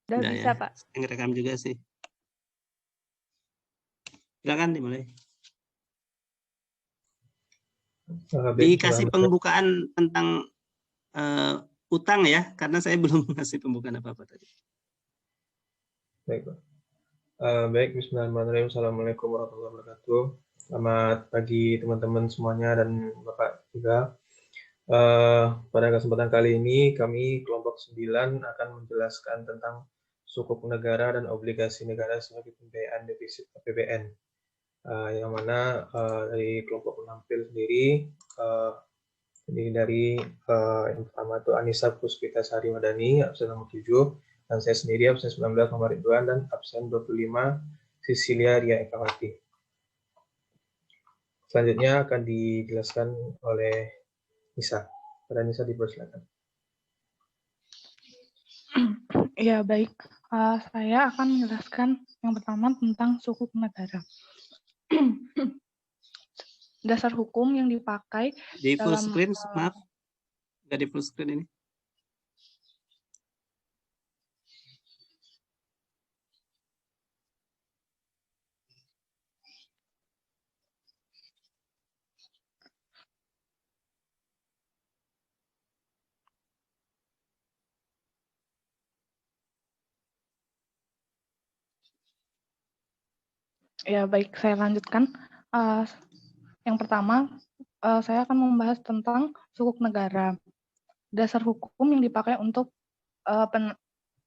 Udah Udah bisa, ya, Pak. saya ngerekam juga sih. Silakan dimulai. Baik, Dikasih pembukaan tentang utang ya, karena saya belum ngasih pembukaan apa-apa tadi. baik, Pak. Baik, bismillahirrahmanirrahim. Assalamualaikum warahmatullahi wabarakatuh. Selamat pagi teman-teman semuanya dan Bapak juga. Pada kesempatan kali ini kami kelompok 9 akan menjelaskan tentang sukuk negara dan obligasi negara sebagai pembiayaan defisit APBN. Yang mana dari kelompok penampil sendiri ini dari yang pertama itu Anissa Puspitasari Madani, absen nomor 7, dan saya sendiri absen 19 nomor Ridwan, dan absen 25 Sisilia Ria Ekawati. Selanjutnya akan dijelaskan oleh Nisa. Pada Nisa dipersilakan. Ya, baik. Saya akan menjelaskan yang pertama tentang sukuk negara. Dasar hukum yang dipakai Di full dalam screen, maaf. Nggak di full screen ini. Ya, baik, saya lanjutkan. Yang pertama, saya akan membahas tentang sukuk negara. Dasar hukum yang dipakai untuk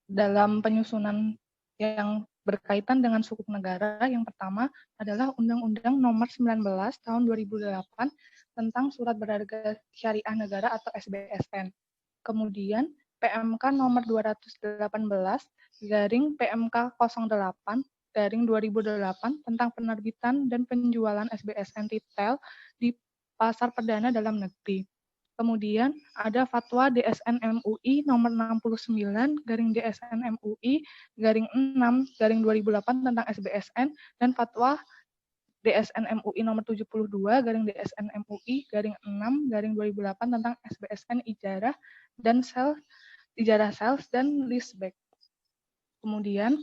dalam penyusunan yang berkaitan dengan sukuk negara, yang pertama adalah Undang-Undang Nomor 19 Tahun 2008 tentang Surat Berharga Syariah Negara atau SBSN. Kemudian PMK Nomor 218 garing PMK 08 garing 2008 tentang penerbitan dan penjualan SBSN retail di pasar perdana dalam negeri. Kemudian ada Fatwa DSN MUI nomor 69 garing DSN MUI garing 6 garing 2008 tentang SBSN, dan Fatwa DSN MUI nomor 72 garing DSN MUI garing 6 garing 2008 tentang SBSN ijarah dan ijarah sales dan leaseback. Kemudian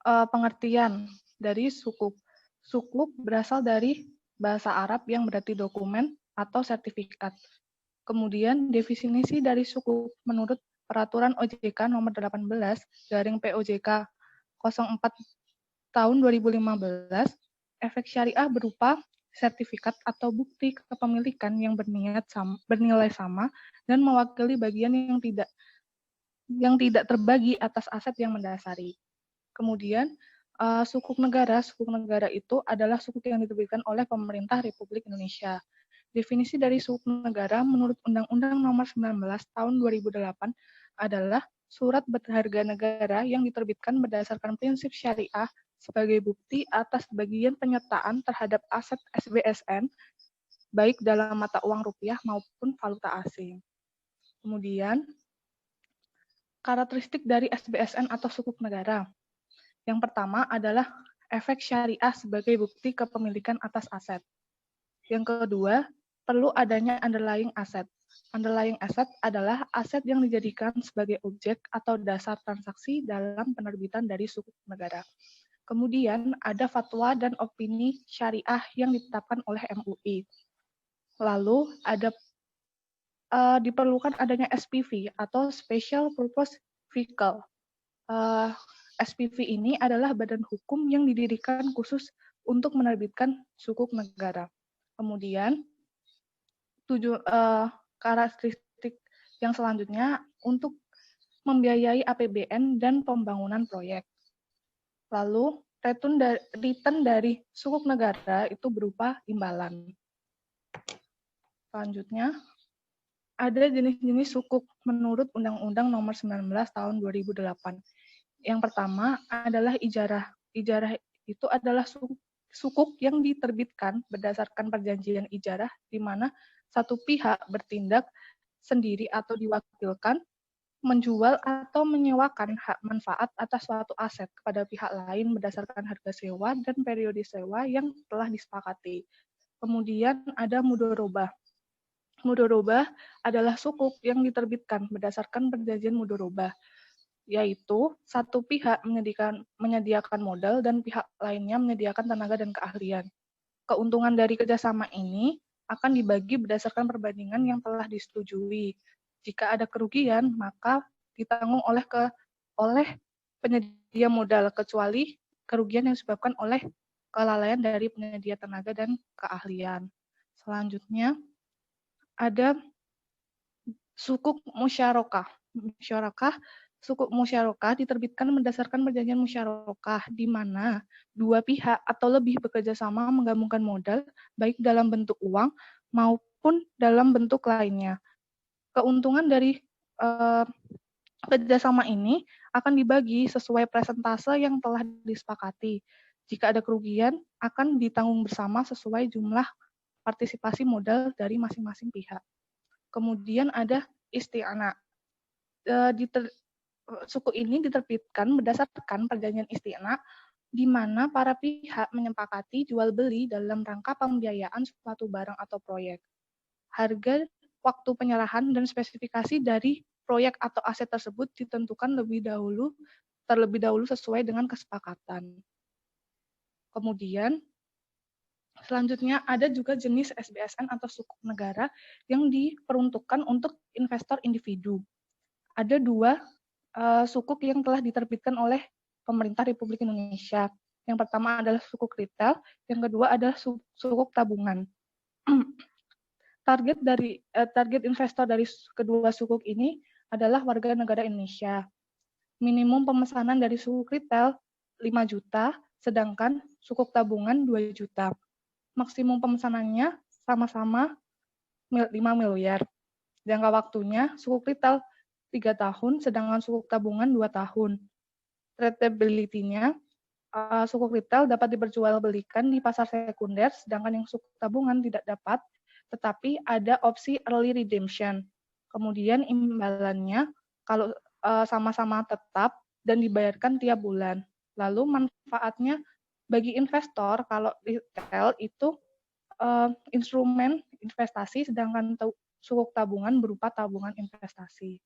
pengertian dari sukuk. Sukuk berasal dari bahasa Arab yang berarti dokumen atau sertifikat. Kemudian definisi dari sukuk menurut Peraturan OJK nomor 18 garing POJK 04 tahun 2015, efek syariah berupa sertifikat atau bukti kepemilikan yang bernilai sama dan mewakili bagian yang tidak terbagi atas aset yang mendasari. Kemudian sukuk negara itu adalah sukuk yang diterbitkan oleh pemerintah Republik Indonesia. Definisi dari sukuk negara menurut Undang-Undang Nomor 19 Tahun 2008 adalah surat berharga negara yang diterbitkan berdasarkan prinsip syariah sebagai bukti atas bagian penyertaan terhadap aset SBSN, baik dalam mata uang rupiah maupun valuta asing. Kemudian, karakteristik dari SBSN atau sukuk negara. Yang pertama adalah efek syariah sebagai bukti kepemilikan atas aset. Yang kedua, perlu adanya underlying asset. Underlying asset adalah aset yang dijadikan sebagai objek atau dasar transaksi dalam penerbitan dari sukuk negara. Kemudian ada fatwa dan opini syariah yang ditetapkan oleh MUI. Lalu ada diperlukan adanya SPV atau Special Purpose Vehicle. SPV ini adalah badan hukum yang didirikan khusus untuk menerbitkan sukuk negara. Kemudian karakteristik yang selanjutnya untuk membiayai APBN dan pembangunan proyek. Lalu return dari sukuk negara itu berupa imbalan. Selanjutnya ada jenis-jenis sukuk menurut Undang-Undang Nomor 19 Tahun 2008. Yang pertama adalah ijarah. Ijarah itu adalah sukuk yang diterbitkan berdasarkan perjanjian ijarah di mana satu pihak bertindak sendiri atau diwakilkan menjual atau menyewakan hak manfaat atas suatu aset kepada pihak lain berdasarkan harga sewa dan periode sewa yang telah disepakati. Kemudian ada mudorobah. Mudorobah adalah sukuk yang diterbitkan berdasarkan perjanjian mudorobah. yaitu satu pihak menyediakan modal dan pihak lainnya menyediakan tenaga dan keahlian. Keuntungan dari kerjasama ini akan dibagi berdasarkan perbandingan yang telah disetujui. Jika ada kerugian, maka ditanggung oleh penyedia modal, kecuali kerugian yang disebabkan oleh kelalaian dari penyedia tenaga dan keahlian. Selanjutnya, ada sukuk musyarakah. Sukuk musyarakah diterbitkan berdasarkan perjanjian musyarakah, di mana dua pihak atau lebih bekerja sama menggabungkan modal, baik dalam bentuk uang maupun dalam bentuk lainnya. Keuntungan dari kerjasama ini akan dibagi sesuai persentase yang telah disepakati. Jika ada kerugian, akan ditanggung bersama sesuai jumlah partisipasi modal dari masing-masing pihak. Kemudian ada isti'ana. Suku ini diterbitkan berdasarkan perjanjian isti'ana, di mana para pihak menyepakati jual beli dalam rangka pembiayaan suatu barang atau proyek. Harga, waktu penyerahan, dan spesifikasi dari proyek atau aset tersebut ditentukan terlebih dahulu sesuai dengan kesepakatan. Kemudian, selanjutnya ada juga jenis SBSN atau sukuk negara yang diperuntukkan untuk investor individu. Ada dua sukuk yang telah diterbitkan oleh pemerintah Republik Indonesia. Yang pertama adalah sukuk retail, yang kedua adalah sukuk tabungan. Target investor dari kedua sukuk ini adalah warga negara Indonesia. Minimum pemesanan dari sukuk retail 5 juta, sedangkan sukuk tabungan 2 juta. Maksimum pemesanannya sama-sama 5 miliar. Jangka waktunya sukuk retail 3 tahun, sedangkan sukuk tabungan 2 tahun. Tradability-nya, sukuk retail dapat diperjualbelikan di pasar sekunder, sedangkan yang sukuk tabungan tidak dapat, tetapi ada opsi early redemption. Kemudian imbalannya kalau sama-sama tetap dan dibayarkan tiap bulan. Lalu manfaatnya bagi investor, kalau retail itu instrumen investasi, sedangkan sukuk tabungan berupa tabungan investasi.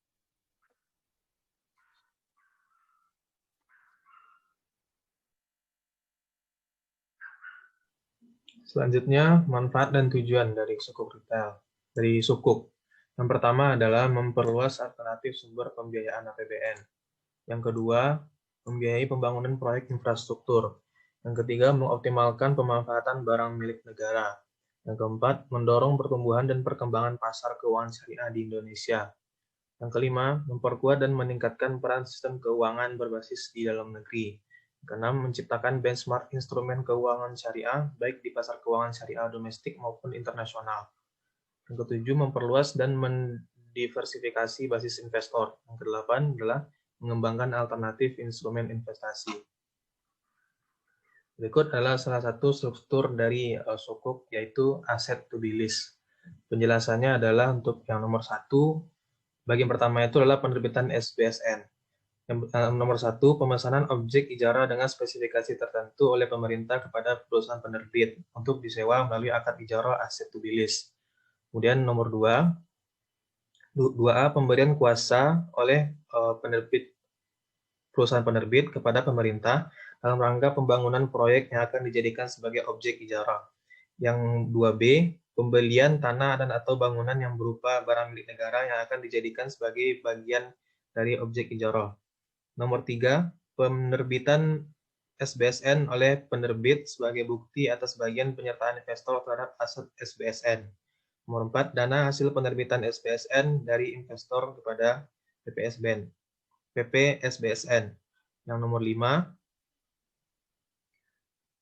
Selanjutnya, manfaat dan tujuan dari sukuk retail. Dari sukuk. Yang pertama adalah memperluas alternatif sumber pembiayaan APBN. Yang kedua, membiayai pembangunan proyek infrastruktur. Yang ketiga, mengoptimalkan pemanfaatan barang milik negara. Yang keempat, mendorong pertumbuhan dan perkembangan pasar keuangan syariah di Indonesia. Yang kelima, memperkuat dan meningkatkan peran sistem keuangan berbasis di dalam negeri. Keenam, menciptakan benchmark instrumen keuangan syariah, baik di pasar keuangan syariah domestik maupun internasional. Yang ketujuh, memperluas dan mendiversifikasi basis investor. Yang kedelapan adalah mengembangkan alternatif instrumen investasi. Berikut adalah salah satu struktur dari sukuk, yaitu asset to be list. Penjelasannya adalah untuk yang nomor 1, bagian pertama itu adalah penerbitan SBSN. Yang nomor 1, pemesanan objek ijarah dengan spesifikasi tertentu oleh pemerintah kepada perusahaan penerbit untuk disewa melalui akad ijarah asset to be list. Kemudian nomor 2A, pemberian kuasa oleh perusahaan penerbit kepada pemerintah dalam rangka pembangunan proyek yang akan dijadikan sebagai objek ijarah. Yang 2B, pembelian tanah dan atau bangunan yang berupa barang milik negara yang akan dijadikan sebagai bagian dari objek ijarah. Nomor 3, penerbitan SBSN oleh penerbit sebagai bukti atas bagian penyertaan investor terhadap aset SBSN. Nomor 4, dana hasil penerbitan SBSN dari investor kepada PPSBSN. Yang nomor 5,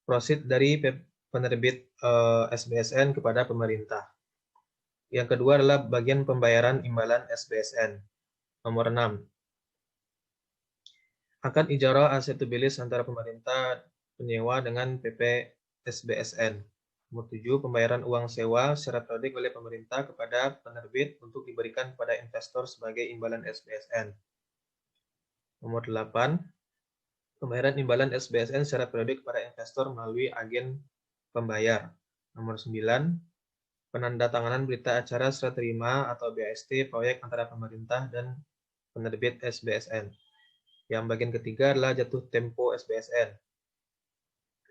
proceed dari penerbit SBSN kepada pemerintah. Yang kedua adalah bagian pembayaran imbalan SBSN. Nomor 6, akad ijarah aset to be list antara pemerintah penyewa dengan PPSBSN. Nomor 7, pembayaran uang sewa secara periodik oleh pemerintah kepada penerbit untuk diberikan kepada investor sebagai imbalan SBSN. Nomor 8, pembayaran imbalan SBSN secara periodik kepada investor melalui agen pembayar. Nomor 9, penandatanganan berita acara serah terima atau BAST proyek antara pemerintah dan penerbit SBSN. Yang bagian ketiga adalah jatuh tempo SBSN.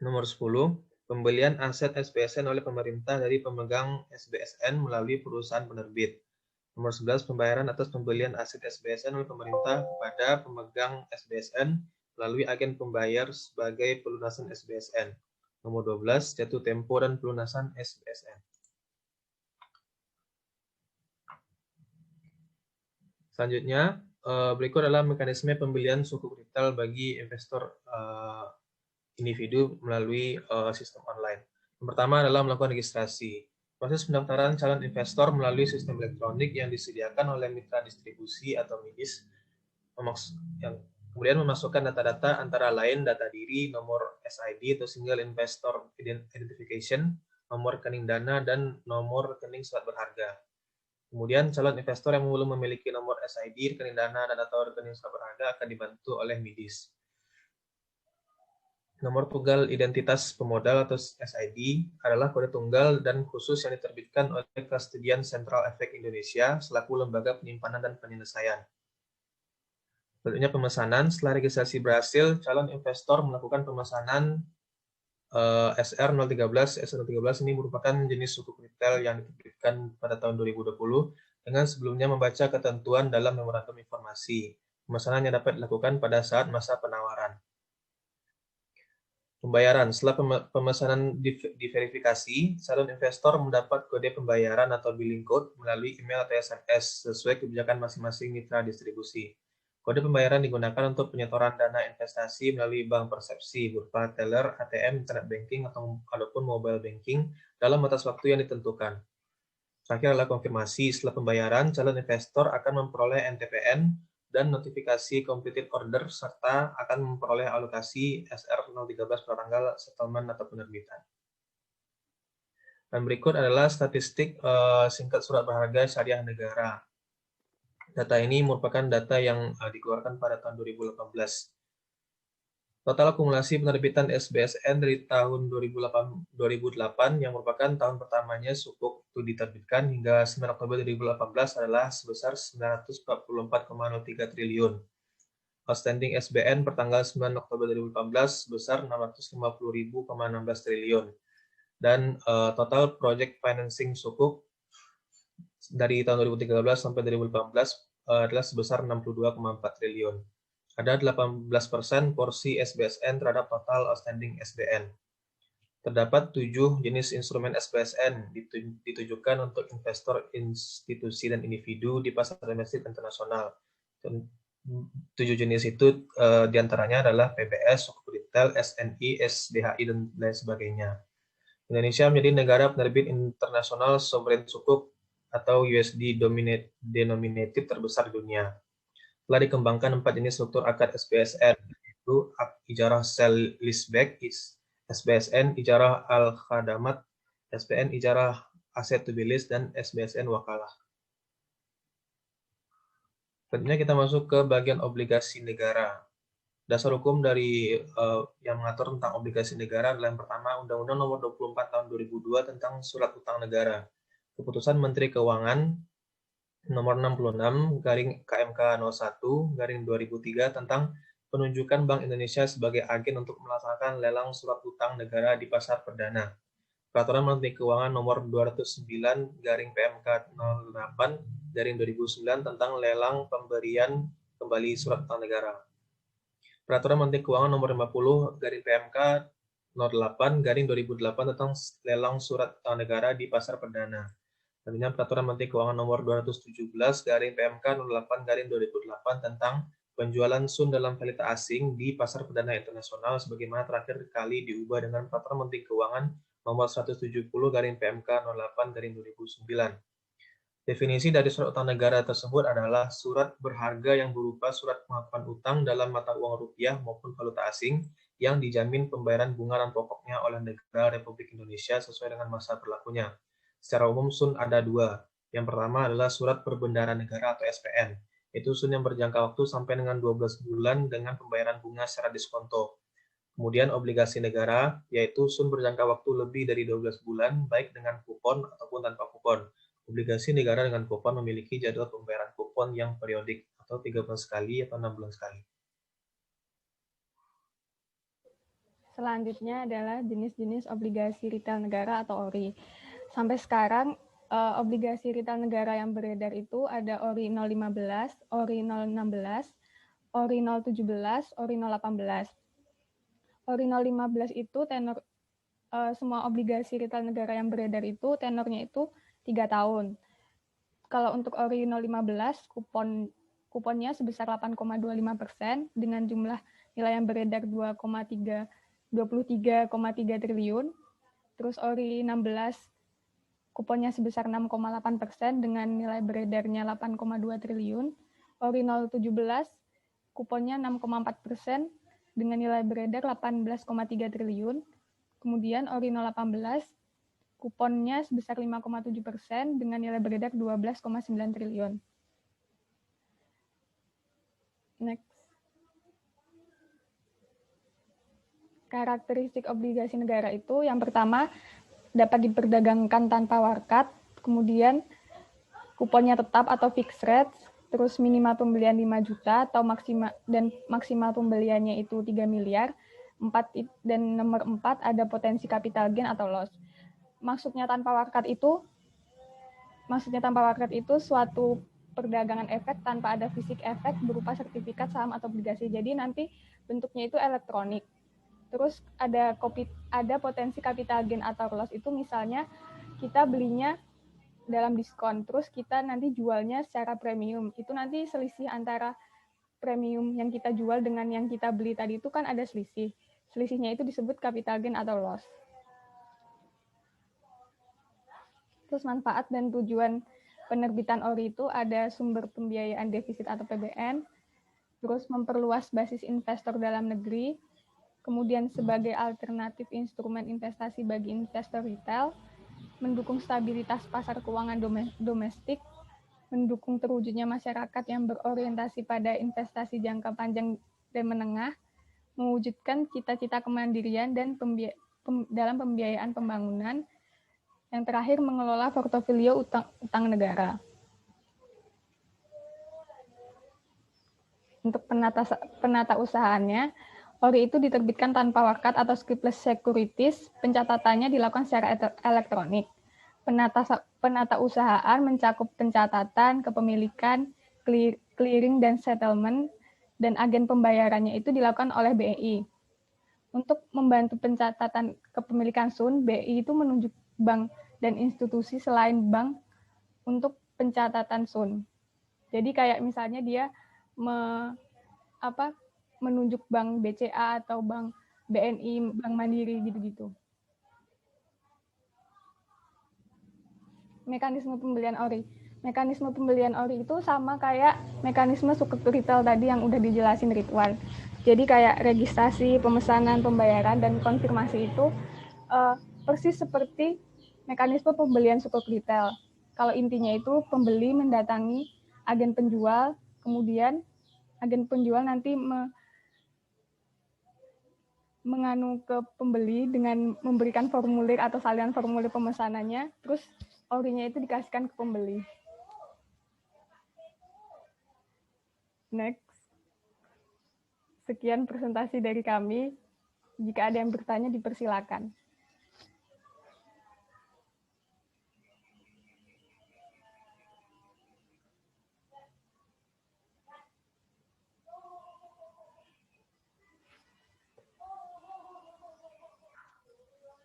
Nomor 10, pembelian aset SBSN oleh pemerintah dari pemegang SBSN melalui perusahaan penerbit. Nomor 11, pembayaran atas pembelian aset SBSN oleh pemerintah kepada pemegang SBSN melalui agen pembayar sebagai pelunasan SBSN. Nomor 12, jatuh tempo dan pelunasan SBSN. Selanjutnya, berikut adalah mekanisme pembelian sukuk retail bagi investor individu melalui sistem online. Yang pertama adalah melakukan registrasi. Proses pendaftaran calon investor melalui sistem elektronik yang disediakan oleh mitra distribusi atau MIDIS, yang kemudian memasukkan data-data antara lain data diri, nomor SID atau Single Investor Identification, nomor rekening dana, dan nomor rekening surat berharga. Kemudian calon investor yang belum memiliki nomor SID, rekening dana, dan atau rekening surat berharga akan dibantu oleh MIDIS. Nomor tunggal identitas pemodal atau SID adalah kode tunggal dan khusus yang diterbitkan oleh Custodian Central Efek Indonesia selaku lembaga penyimpanan dan penyelesaian. Selanjutnya pemesanan. Setelah registrasi berhasil, calon investor melakukan pemesanan SR013. SR013 ini merupakan jenis sukuk retail yang diterbitkan pada tahun 2020 dengan sebelumnya membaca ketentuan dalam memorandum informasi. Pemesanan yang dapat dilakukan pada saat masa penawaran. Pembayaran. Setelah pemesanan diverifikasi, calon investor mendapat kode pembayaran atau billing code melalui email atau SMS sesuai kebijakan masing-masing mitra distribusi. Kode pembayaran digunakan untuk penyetoran dana investasi melalui bank persepsi berupa teller, ATM, internet banking, ataupun mobile banking dalam batas waktu yang ditentukan. Terakhir adalah konfirmasi. Setelah pembayaran, calon investor akan memperoleh NTPN dan notifikasi completed order serta akan memperoleh alokasi SR013 pada tanggal settlement atau penerbitan. Dan berikut adalah statistik singkat surat berharga syariah negara. Data ini merupakan data yang dikeluarkan pada tahun 2018. Total akumulasi penerbitan SBSN dari tahun 2008 yang merupakan tahun pertamanya sukuk itu diterbitkan hingga 9 Oktober 2018 adalah sebesar 944,03 triliun. Outstanding SBN pertanggal 9 Oktober 2018 sebesar 650.016 triliun. Dan total project financing sukuk dari tahun 2013 sampai 2018 adalah sebesar 62,4 triliun. Ada 18% porsi SBSN terhadap total outstanding SBN. Terdapat 7 jenis instrumen SBSN ditujukan untuk investor, institusi, dan individu di pasar domestik internasional. 7 jenis itu diantaranya adalah PBS, sukuk retail, SNI, SDHI, dan lain sebagainya. Indonesia menjadi negara penerbit internasional sovereign sukuk atau USD denominated terbesar di dunia. Telah dikembangkan 4 jenis struktur akad SBSN, yaitu ijarah sell leaseback, SBSN ijarah al-khadamat, SBN ijarah aset to be leased, dan SBSN wakalah. Selanjutnya kita masuk ke bagian obligasi negara. Dasar hukum dari yang mengatur tentang obligasi negara adalah yang pertama Undang-Undang Nomor 24 Tahun 2002 tentang Surat Utang Negara. Keputusan Menteri Keuangan Nomor 66 KMK 01/2003 tentang penunjukan Bank Indonesia sebagai agen untuk melaksanakan lelang surat utang negara di pasar perdana. Peraturan Menteri Keuangan Nomor 209/PMK 08/2009 tentang lelang pemberian kembali surat utang negara. Peraturan Menteri Keuangan Nomor 50/PMK 08/2008 tentang lelang surat utang negara di pasar perdana. Selanjutnya Peraturan Menteri Keuangan Nomor 217/PMK 08/2008 tentang penjualan sun dalam valuta asing di pasar perdana internasional sebagaimana terakhir kali diubah dengan Peraturan Menteri Keuangan Nomor 170/PMK 08/2009. Definisi dari surat utang negara tersebut adalah surat berharga yang berupa surat pengakuan utang dalam mata uang rupiah maupun valuta asing yang dijamin pembayaran bunga dan pokoknya oleh negara Republik Indonesia sesuai dengan masa berlakunya. Secara umum sun ada 2. Yang pertama adalah surat perbendaharaan negara atau SPN. Itu sun yang berjangka waktu sampai dengan 12 bulan dengan pembayaran bunga secara diskonto. Kemudian obligasi negara, yaitu sun berjangka waktu lebih dari 12 bulan baik dengan kupon ataupun tanpa kupon. Obligasi negara dengan kupon memiliki jadwal pembayaran kupon yang periodik atau 3 bulan sekali atau 6 bulan sekali. selanjutnya adalah jenis-jenis obligasi retail negara atau ORI. Sampai sekarang obligasi retail negara yang beredar itu ada ORI 015, ORI 016, ORI 017, ORI 018. ORI 015 itu tenor semua obligasi retail negara yang beredar itu tenornya itu 3 tahun. Kalau untuk ORI 015 kuponnya sebesar 8,25% dengan jumlah nilai yang beredar 23,3 triliun. Terus ORI 16 kuponnya sebesar 6,8% dengan nilai beredarnya 8,2 triliun. ORI 017 kuponnya 6,4% dengan nilai beredar 18,3 triliun. Kemudian ORI 018 kuponnya sebesar 5,7% dengan nilai beredar 12,9 triliun. Next. Karakteristik obligasi negara itu yang pertama dapat diperdagangkan tanpa warkat, kemudian kuponnya tetap atau fixed rate, terus minimal pembelian 5 juta atau maksimal pembeliannya itu 3 miliar, dan nomor 4 ada potensi capital gain atau loss. Maksudnya tanpa warkat itu suatu perdagangan efek tanpa ada fisik efek berupa sertifikat saham atau obligasi. Jadi nanti bentuknya itu elektronik. Terus ada potensi capital gain atau loss itu misalnya kita belinya dalam diskon, terus kita nanti jualnya secara premium. Itu nanti selisih antara premium yang kita jual dengan yang kita beli tadi itu kan ada selisih. Selisihnya itu disebut capital gain atau loss. Terus manfaat dan tujuan penerbitan ORI itu ada sumber pembiayaan defisit atau PBN, terus memperluas basis investor dalam negeri, kemudian sebagai alternatif instrumen investasi bagi investor retail, mendukung stabilitas pasar keuangan domestik, mendukung terwujudnya masyarakat yang berorientasi pada investasi jangka panjang dan menengah, mewujudkan cita-cita kemandirian dan dalam pembiayaan pembangunan, yang terakhir mengelola portofolio utang negara. Untuk penata usahaannya, ORI itu diterbitkan tanpa wakat atau scriptless securities, pencatatannya dilakukan secara elektronik. Penata usahaan mencakup pencatatan, kepemilikan, clearing dan settlement, dan agen pembayarannya itu dilakukan oleh BI. Untuk membantu pencatatan kepemilikan SUN, BI itu menunjuk bank dan institusi selain bank untuk pencatatan SUN. Jadi kayak misalnya dia menunjuk bank BCA atau bank BNI, bank Mandiri gitu-gitu. Mekanisme pembelian ORI. Mekanisme pembelian ORI itu sama kayak mekanisme sukuk retail tadi yang udah dijelasin Ridwan. Jadi kayak registrasi, pemesanan, pembayaran, dan konfirmasi itu persis seperti mekanisme pembelian sukuk retail. Kalau intinya itu pembeli mendatangi agen penjual, kemudian agen penjual nanti menganu ke pembeli dengan memberikan formulir atau salinan formulir pemesanannya, terus ORI-nya itu dikasihkan ke pembeli. Next. Sekian presentasi dari kami. Jika ada yang bertanya, dipersilakan.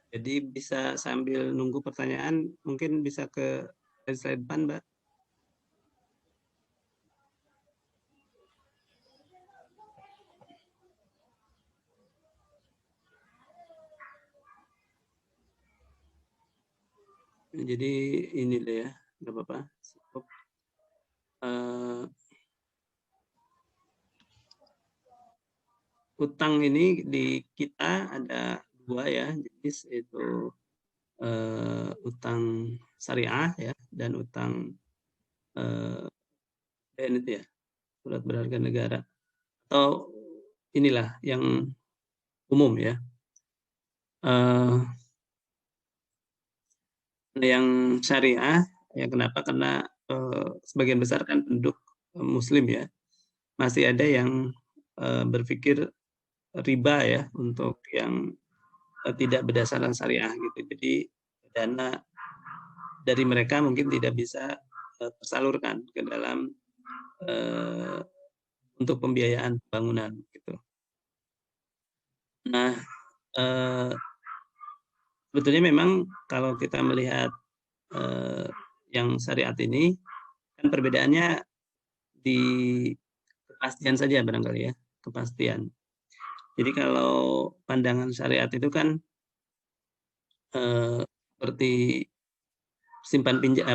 Jadi bisa sambil nunggu pertanyaan, mungkin bisa ke slide depan, Mbak. Jadi ini deh ya, nggak apa-apa. Utang ini di kita ada dua ya, jenis itu utang syariah ya dan utang BNI ya, surat berharga negara, atau inilah yang umum ya. Yang syariah ya kenapa? Karena sebagian besar kan penduduk Muslim ya, masih ada yang berpikir riba ya untuk yang tidak berdasarkan syariah gitu. Jadi dana dari mereka mungkin tidak bisa tersalurkan ke dalam untuk pembiayaan bangunan gitu. Nah, sebetulnya memang kalau kita melihat yang syariat ini kan perbedaannya di kepastian saja barangkali ya, kepastian. Jadi kalau pandangan syariat itu kan seperti simpan pinjam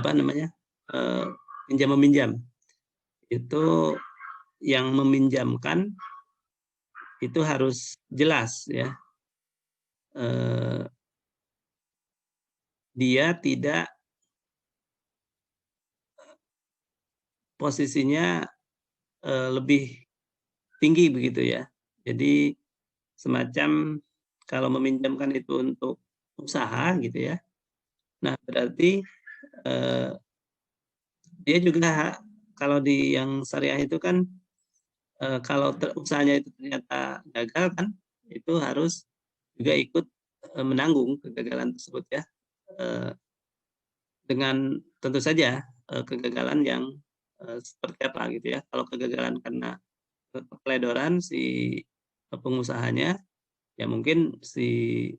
pinjam meminjam, itu yang meminjamkan itu harus jelas ya, dia tidak posisinya lebih tinggi begitu ya. Jadi semacam kalau meminjamkan itu untuk usaha gitu ya. Nah berarti dia juga kalau di yang syariah itu kan kalau usahanya itu ternyata gagal kan, itu harus juga ikut menanggung kegagalan tersebut ya. Dengan tentu saja kegagalan yang seperti apa gitu ya. Kalau kegagalan karena keteledoran si pengusahanya, ya mungkin si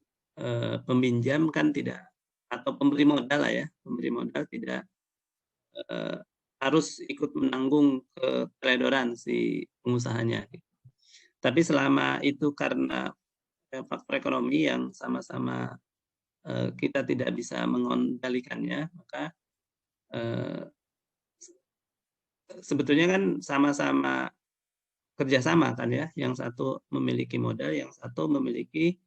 peminjam kan tidak, atau pemberi modal lah ya, pemberi modal tidak harus ikut menanggung keteledoran si pengusahanya. Tapi selama itu karena faktor ekonomi yang sama-sama kita tidak bisa mengendalikannya, maka sebetulnya kan sama-sama kerjasama kan ya, yang satu memiliki modal, yang satu memiliki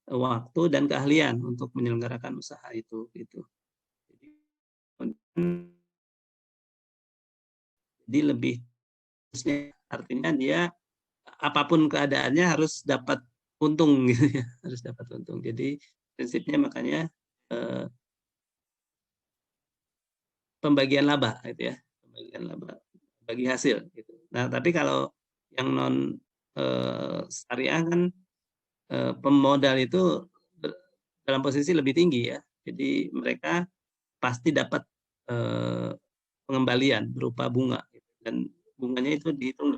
waktu dan keahlian untuk menyelenggarakan usaha itu gitu. Jadi lebih artinya dia apapun keadaannya harus dapat untung gitu ya, harus dapat untung. Jadi prinsipnya makanya pembagian laba gitu ya, pembagian laba bagi hasil gitu. Nah, tapi kalau yang non syariah kan pemodal itu dalam posisi lebih tinggi ya. Jadi mereka pasti dapat pengembalian berupa bunga gitu. Dan bunganya itu dihitung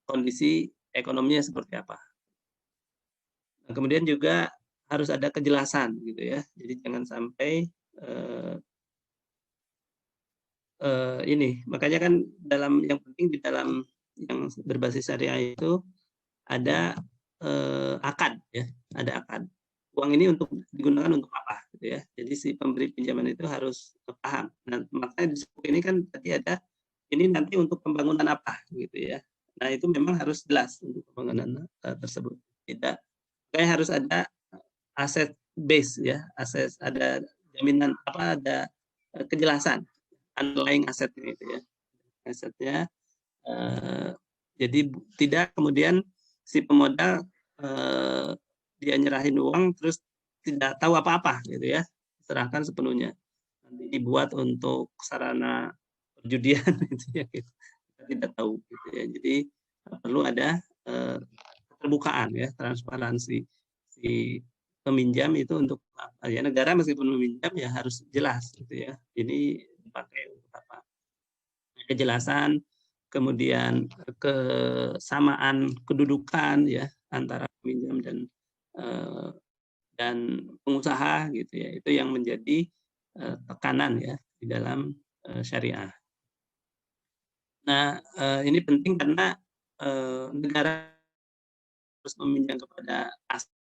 kondisi ekonominya seperti apa. Nah, kemudian juga harus ada kejelasan gitu ya. Jadi jangan sampai ini, makanya kan dalam yang penting di dalam yang berbasis syariah itu ada akad ya, ada akad. Uang ini untuk digunakan untuk apa gitu ya. Jadi si pemberi pinjaman itu harus paham. Nah, makanya di buku ini kan tadi ada ini nanti untuk pembangunan apa gitu ya. Nah, itu memang harus jelas untuk pembangunan tersebut. Tidak kayak harus ada aset base ya, aset, ada jaminan apa, ada kejelasan underlying asetnya itu ya. Asetnya jadi tidak kemudian si pemodal dia nyerahin uang terus tidak tahu apa-apa gitu ya, serahkan sepenuhnya nanti dibuat untuk sarana perjudian gitu ya, kita tidak tahu gitu ya. Jadi perlu ada keterbukaan ya, transparansi si peminjam itu untuk apa ya, negara meskipun meminjam ya harus jelas gitu ya, ini dipakai untuk apa, kejelasan, kemudian kesamaan kedudukan ya antara peminjam dan pengusaha gitu ya, itu yang menjadi tekanan ya di dalam syariah. Nah ini penting karena negara harus meminjam kepada asing,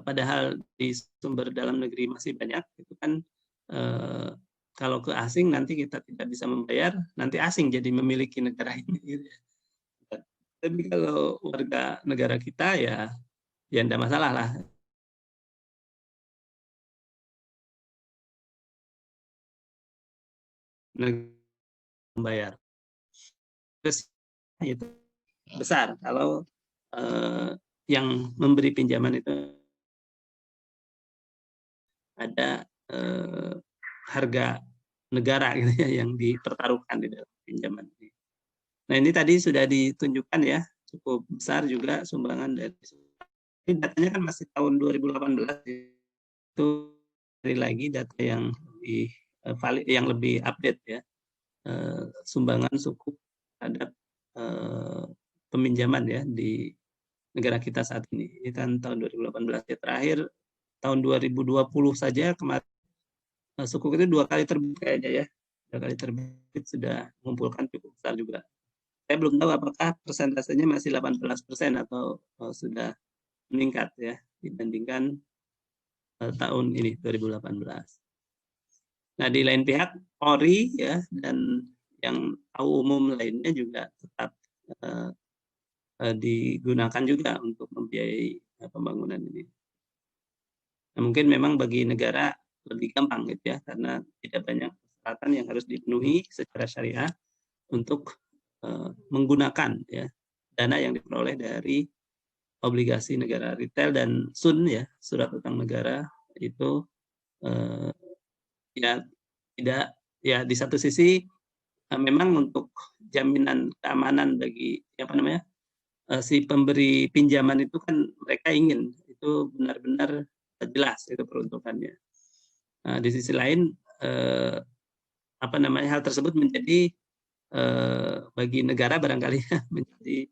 padahal di sumber dalam negeri masih banyak, itu kan kalau ke asing nanti kita tidak bisa membayar, nanti asing jadi memiliki negara ini. Gitu. Tapi kalau warga negara kita ya tidak masalah lah. Membayar. Terus itu besar kalau yang memberi pinjaman itu ada harga negara gitu ya yang dipertaruhkan di dalam pinjaman ini. Nah, ini tadi sudah ditunjukkan ya, cukup besar juga sumbangan dari. Ini datanya kan masih tahun 2018, itu dari lagi data yang lebih valid, yang lebih update ya, sumbangan sukuk terhadap peminjaman ya di negara kita saat ini. Ini kan tahun 2018 ya, terakhir tahun 2020 saja kemarin sukuk itu 2 kali terbit kayaknya ya, 2 kali terbit sudah mengumpulkan cukup besar juga. Saya belum tahu apakah persentasenya masih 18% atau sudah meningkat ya dibandingkan tahun ini 2018. Nah, di lain pihak Polri ya dan yang tahu umum lainnya juga tetap digunakan juga untuk membiayai pembangunan ini. Nah, mungkin memang bagi negara lebih gampang gitu ya, karena tidak banyak persyaratan yang harus dipenuhi secara syariah untuk menggunakan ya dana yang diperoleh dari obligasi negara retail dan SUN ya, surat utang negara itu ya tidak ya, di satu sisi memang untuk jaminan keamanan bagi apa namanya si pemberi pinjaman itu kan mereka ingin itu benar-benar jelas itu peruntukannya. Nah, di sisi lain apa namanya hal tersebut menjadi bagi negara barangkali menjadi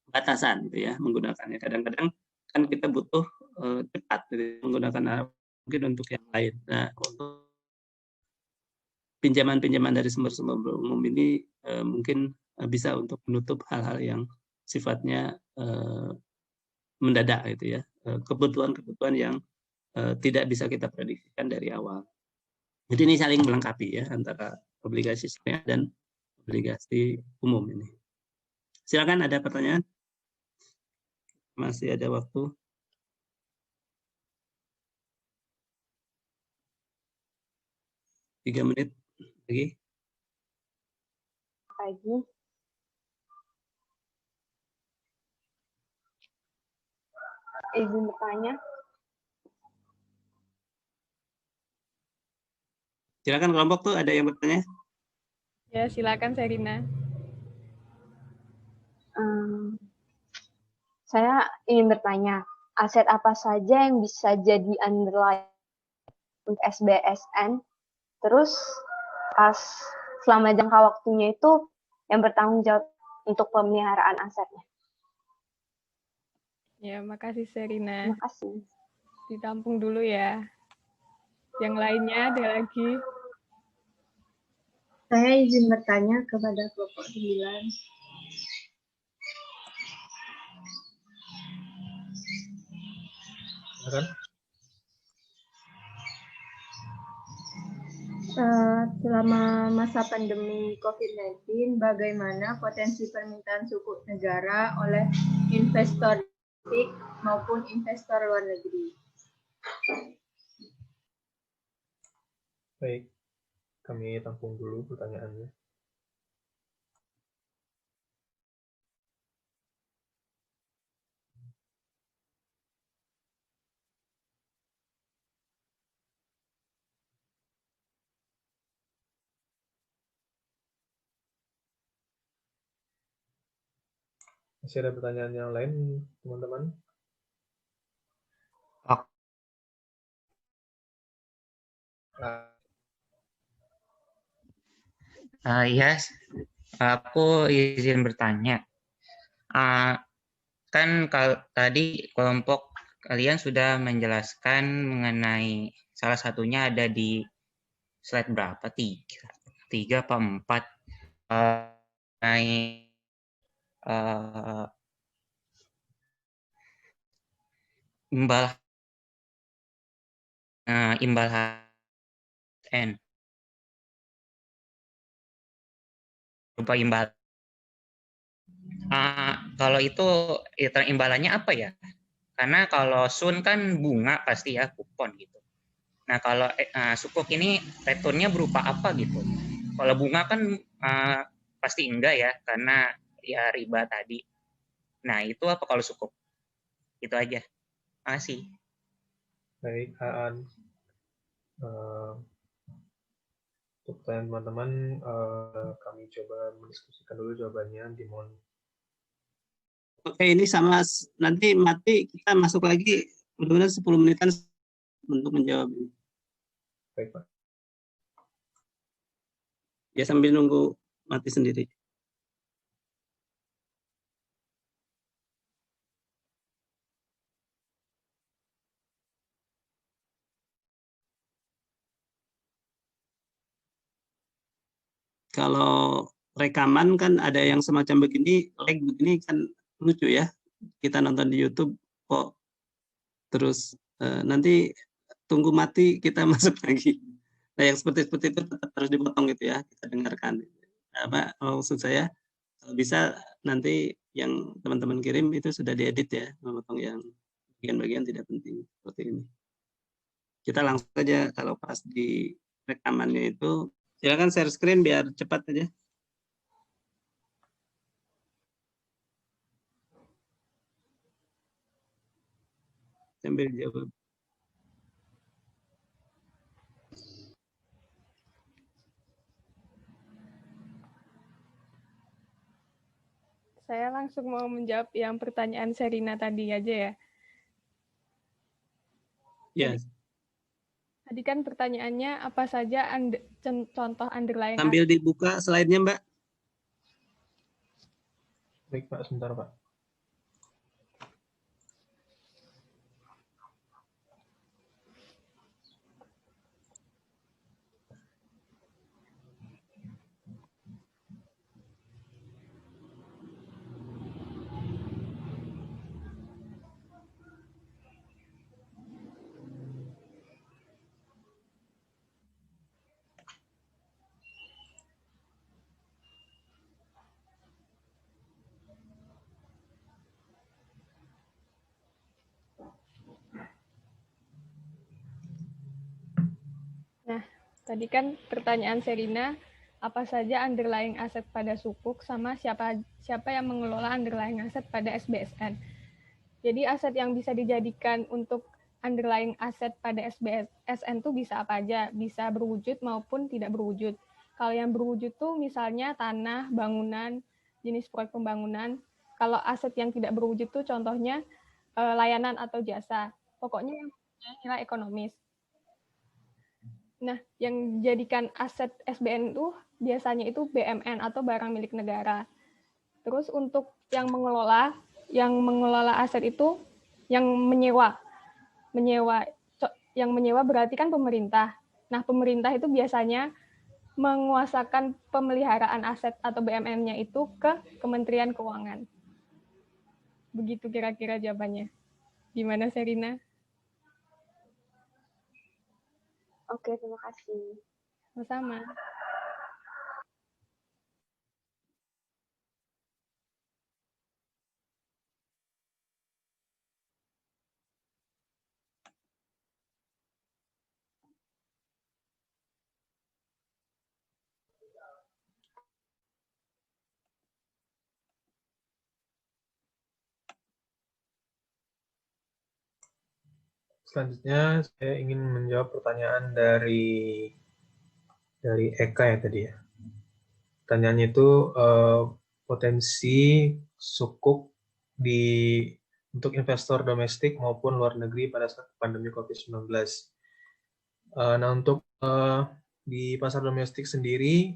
batasan gitu ya menggunakannya. Kadang-kadang kan kita butuh cepat gitu, menggunakan mungkin untuk yang lain. Nah, untuk pinjaman-pinjaman dari sumber-sumber umum ini mungkin bisa untuk menutup hal-hal yang sifatnya mendadak gitu ya, kebutuhan-kebutuhan yang tidak bisa kita prediksikan dari awal. Jadi ini saling melengkapi ya antara obligasi syariah dan obligasi umum ini. Silakan, ada pertanyaan? Masih ada waktu. Tiga menit lagi. Pagi. Izin bertanya. Silakan kelompok tuh, ada yang bertanya? Ya, silakan Serina. Saya ingin bertanya, aset apa saja yang bisa jadi underlying untuk SBSN? Terus pas selama jangka waktunya itu yang bertanggung jawab untuk pemeliharaan asetnya. Ya, makasih Serina. Terima kasih. Ditampung dulu ya. Yang lainnya ada lagi? Saya izin bertanya kepada kelompok 9. Selama masa pandemi COVID-19, bagaimana potensi permintaan sukuk negara oleh investor domestik maupun investor luar negeri? Baik, kami tampung dulu pertanyaannya. Masih ada pertanyaan yang lain, teman-teman? Yes, aku izin bertanya. Kan tadi kelompok kalian sudah menjelaskan mengenai salah satunya ada di slide berapa? 3 apa 4? Mengenai imbal HSN. Berupa imbal. Kalau itu imbalannya apa ya? Karena kalau SUN kan bunga pasti ya, kupon gitu. Nah kalau sukuk ini returnnya berupa apa gitu? Kalau bunga kan pasti enggak ya, karena ya riba tadi. Nah itu apa kalau sukuk? Itu aja. Makasih. Baik, Aan. Untuk pertanyaan teman-teman, kami coba mendiskusikan dulu jawabannya. Dimohon. Oke, ini sama nanti mati kita masuk lagi mudah-mudahan 10 menitan untuk menjawab ini. Baik, Pak. Ya sambil nunggu mati sendiri. Kalau rekaman kan ada yang semacam begini, lag begini kan lucu ya. Kita nonton di YouTube kok terus nanti tunggu mati kita masuk lagi. Nah yang seperti itu tetap harus dipotong gitu ya, kita dengarkan. Apa maksud saya, kalau bisa nanti yang teman-teman kirim itu sudah diedit ya, memotong yang bagian-bagian tidak penting seperti ini. Kita langsung saja kalau pas di rekamannya itu, silakan share screen biar cepat aja. Sambil jawab. Saya langsung mau menjawab yang pertanyaan Serina tadi aja ya. Ya. Tadi kan pertanyaannya apa saja contoh underlying Sambil dibuka slide-nya, Mbak. Baik, Pak. Sebentar, Pak. Nah, tadi kan pertanyaan Serina, apa saja underlying aset pada sukuk sama siapa yang mengelola underlying aset pada SBSN. Jadi aset yang bisa dijadikan untuk underlying aset pada SBSN itu bisa apa aja, bisa berwujud maupun tidak berwujud. Kalau yang berwujud tuh misalnya tanah, bangunan, jenis proyek pembangunan. Kalau aset yang tidak berwujud tuh contohnya layanan atau jasa. Pokoknya yang punya nilai ekonomis. Nah, yang jadikan aset SBN itu biasanya itu BMN atau barang milik negara. Terus untuk yang mengelola aset itu yang menyewa. Yang menyewa berarti kan pemerintah. Nah, pemerintah itu biasanya menguasakan pemeliharaan aset atau BMN-nya itu ke Kementerian Keuangan. Begitu kira-kira jawabannya. Gimana, Serina? Oke, terima kasih. Sama-sama. Selanjutnya saya ingin menjawab pertanyaan dari Eka ya tadi ya. Pertanyaannya itu potensi sukuk untuk investor domestik maupun luar negeri pada saat pandemi COVID-19. Nah untuk di pasar domestik sendiri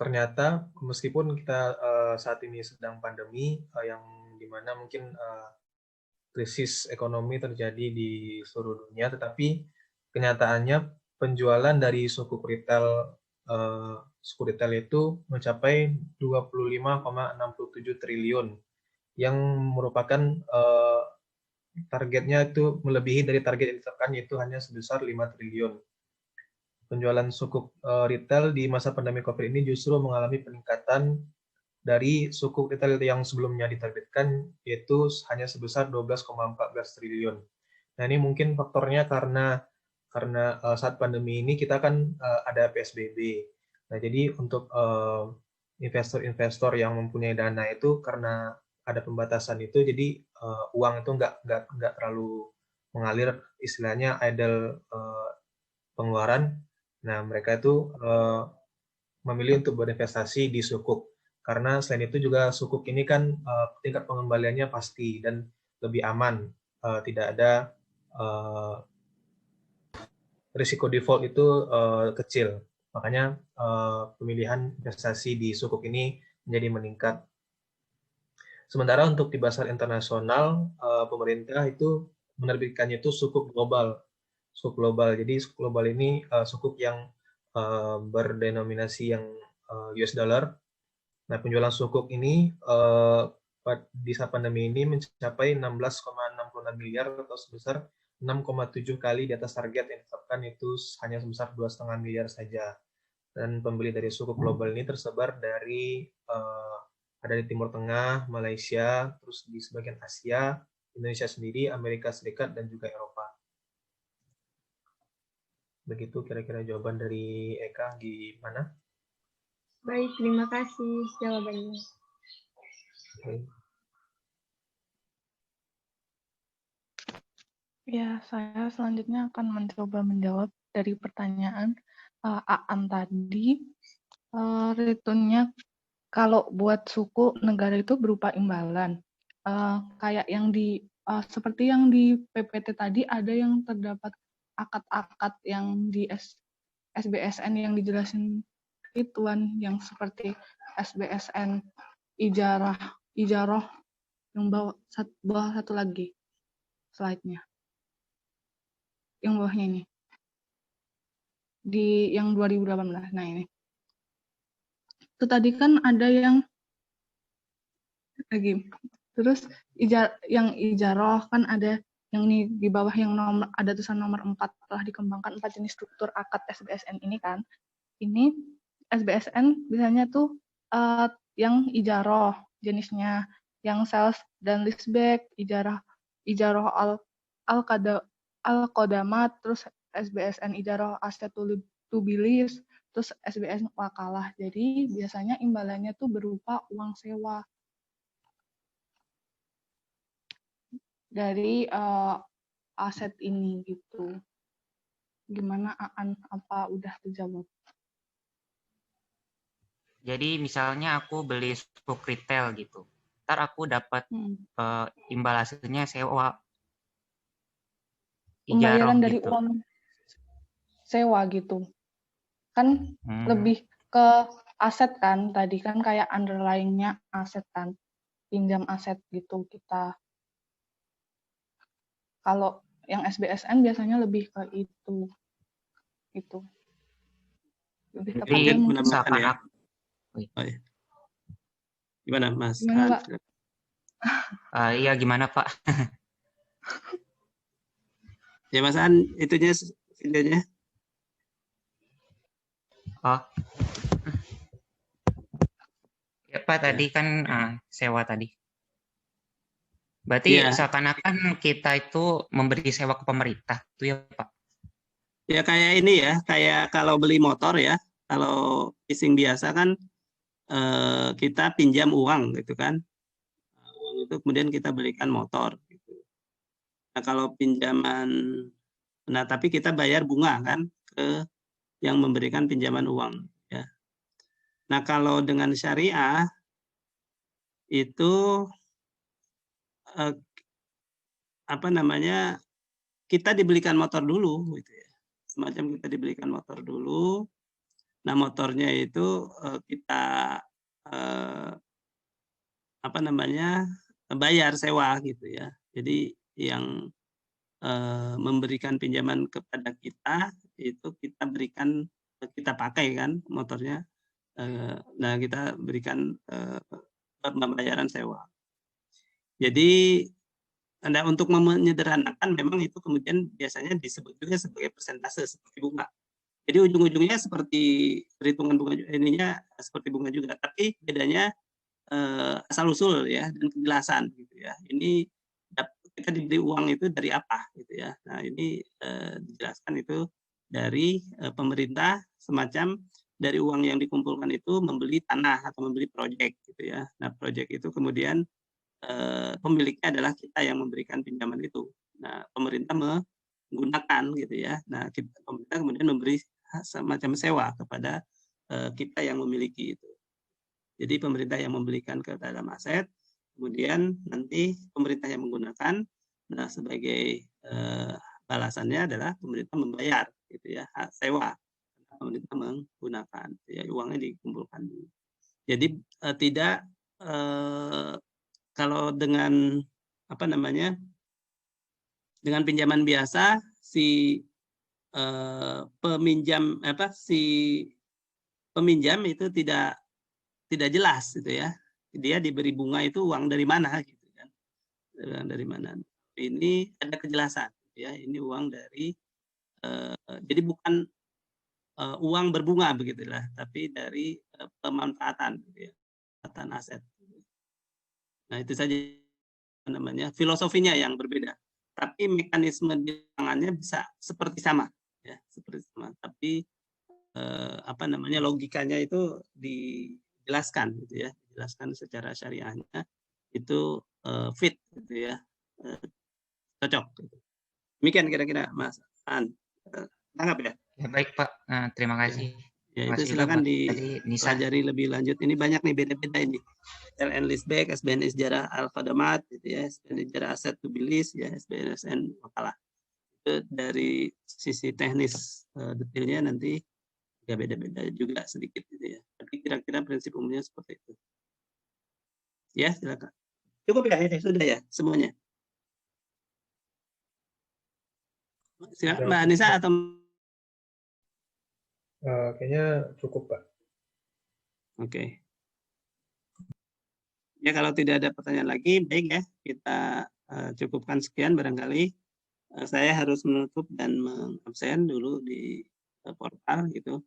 ternyata meskipun kita saat ini sedang pandemi yang dimana mungkin krisis ekonomi terjadi di seluruh dunia, tetapi kenyataannya penjualan dari suku retail itu mencapai 25,67 triliun yang merupakan targetnya itu melebihi dari target yang ditetapkan yaitu hanya sebesar 5 triliun. Penjualan suku retail di masa pandemi Covid ini justru mengalami peningkatan dari suku retail yang sebelumnya diterbitkan yaitu hanya sebesar 12,14 triliun. Nah ini mungkin faktornya karena saat pandemi ini kita kan ada PSBB. Nah jadi untuk investor-investor yang mempunyai dana itu karena ada pembatasan itu jadi uang itu nggak terlalu mengalir, istilahnya idle pengeluaran. Nah, mereka itu memilih untuk berinvestasi di sukuk. Karena selain itu juga sukuk ini kan tingkat pengembaliannya pasti dan lebih aman. Tidak ada risiko default itu kecil. Makanya pemilihan investasi di sukuk ini menjadi meningkat. Sementara untuk di pasar internasional, pemerintah itu menerbitkannya itu sukuk global. Sukuk global. Jadi sukuk global ini sukuk yang berdenominasi yang US dollar. Nah, penjualan sukuk ini di saat pandemi ini mencapai 16,66 miliar atau sebesar 6,7 kali di atas target yang ditetapkan itu hanya sebesar 2,5 miliar saja. Dan pembeli dari sukuk global ini tersebar dari ada di Timur Tengah, Malaysia, terus di sebagian Asia, Indonesia sendiri, Amerika Serikat, dan juga Eropa. Begitu kira-kira jawaban dari Eka, gimana? Baik, terima kasih jawabannya. Okay. Ya, saya selanjutnya akan mencoba menjawab dari pertanyaan Aan tadi. Returnnya kalau buat suku negara itu berupa imbalan. Kayak yang seperti yang di PPT tadi ada yang terdapat akad-akad yang di SBSN yang dijelasin Ituan yang seperti SBSN ijarah yang bawah satu lagi slide-nya. Yang bawahnya ini. Di yang 2018. Nah, ini. Itu tadi kan ada yang lagi. Terus yang ijarah kan ada yang ini di bawah yang nomor ada tulisan nomor 4 telah dikembangkan 4 jenis struktur akad SBSN ini kan. Ini SBSN biasanya tuh yang ijarah jenisnya, yang sales dan leaseback, ijarah al-qadamat, terus SBSN ijarah aset to be leased, terus SBSN wakalah. Jadi biasanya imbalannya tuh berupa uang sewa dari aset ini gitu. Gimana Aan, apa udah terjawab? Jadi misalnya aku beli sukuk retail gitu, ntar aku dapat imbal hasilnya sewa, pembayaran dari gitu. uang sewa gitu. Kan lebih ke aset kan, tadi kan kayak underlying-nya aset kan, pinjam aset gitu kita. Kalau yang SBSN biasanya lebih ke itu. Gitu. Lebih Jadi menambahkan ya. Oh, iya. Gimana Mas? Gimana, Pak? Iya gimana Pak? Ya Mas An, itunya videonya. Oh. Ya Pak, tadi kan sewa tadi. Berarti seakan-akan kita itu memberi sewa ke pemerintah, itu ya Pak? Ya kayak ini ya, kayak kalau beli motor ya, kalau leasing biasa kan kita pinjam uang gitu kan, uang itu kemudian kita belikan motor. Gitu. Nah kalau pinjaman, nah tapi kita bayar bunga kan ke yang memberikan pinjaman uang. Ya. Nah kalau dengan syariah itu apa namanya, kita dibelikan motor dulu, gitu ya. Semacam kita dibelikan motor dulu. Nah motornya itu kita apa namanya, bayar sewa gitu ya. Jadi yang memberikan pinjaman kepada kita itu kita berikan, kita pakai kan motornya. Nah kita berikan pembayaran sewa. Jadi untuk menyederhanakan memang itu kemudian biasanya disebut juga sebagai persentase seperti bunga. Jadi ujung-ujungnya seperti perhitungan bunga ininya seperti bunga juga, tapi bedanya asal usul ya dan kejelasan gitu ya. Ini kita diberi uang itu dari apa gitu ya. Nah ini dijelaskan itu dari pemerintah, semacam dari uang yang dikumpulkan itu membeli tanah atau membeli proyek gitu ya. Nah proyek itu kemudian pemiliknya adalah kita yang memberikan pinjaman itu. Nah pemerintah menggunakan gitu ya. Nah pemerintah kemudian memberi semacam sewa kepada kita yang memiliki itu. Jadi pemerintah yang membelikan ke dalam aset, kemudian nanti pemerintah yang menggunakan. Nah, sebagai balasannya adalah pemerintah membayar, gitu ya, hak sewa. Pemerintah menggunakan, ya, uangnya dikumpulkan dulu. Jadi tidak kalau dengan apa namanya, dengan pinjaman biasa si peminjam itu tidak jelas, gitu ya. Dia diberi bunga itu uang dari mana, gitu kan? Uang dari mana? Ini ada kejelasan, ya. Ini uang dari jadi bukan uang berbunga begitulah, tapi dari pemanfaatan, gitu ya, pemanfaatan aset. Nah, itu saja namanya, filosofinya yang berbeda. Tapi mekanisme di lapangannya bisa seperti sama, ya, seperti sama. Tapi apa namanya, logikanya itu dijelaskan, gitu ya, dijelaskan secara syariahnya itu fit, gitu ya, cocok. Gitu. Demikian kira-kira Mas An. Tanggap ya? Ya, baik Pak, terima kasih. Ya, Terima itu kasih silakan Nisa. dipelajari lebih lanjut. Ini banyak nih beda-beda ini. LN Leaseback, SBN Sejarah Al-Khadamat, gitu ya, SBN Sejarah Aset to be Leased, ya, SBNSN Makalah. Itu dari sisi teknis detailnya nanti ya beda-beda juga sedikit, gitu ya. Tapi kira-kira prinsip umumnya seperti itu. Ya, silakan. Cukup ya, sudah ya semuanya. Silakan Mbak Anissa atau kayaknya cukup, Pak. Oke. Ya, kalau tidak ada pertanyaan lagi, baik ya, kita cukupkan sekian barangkali. Saya harus menutup dan mengabsen dulu di portal gitu.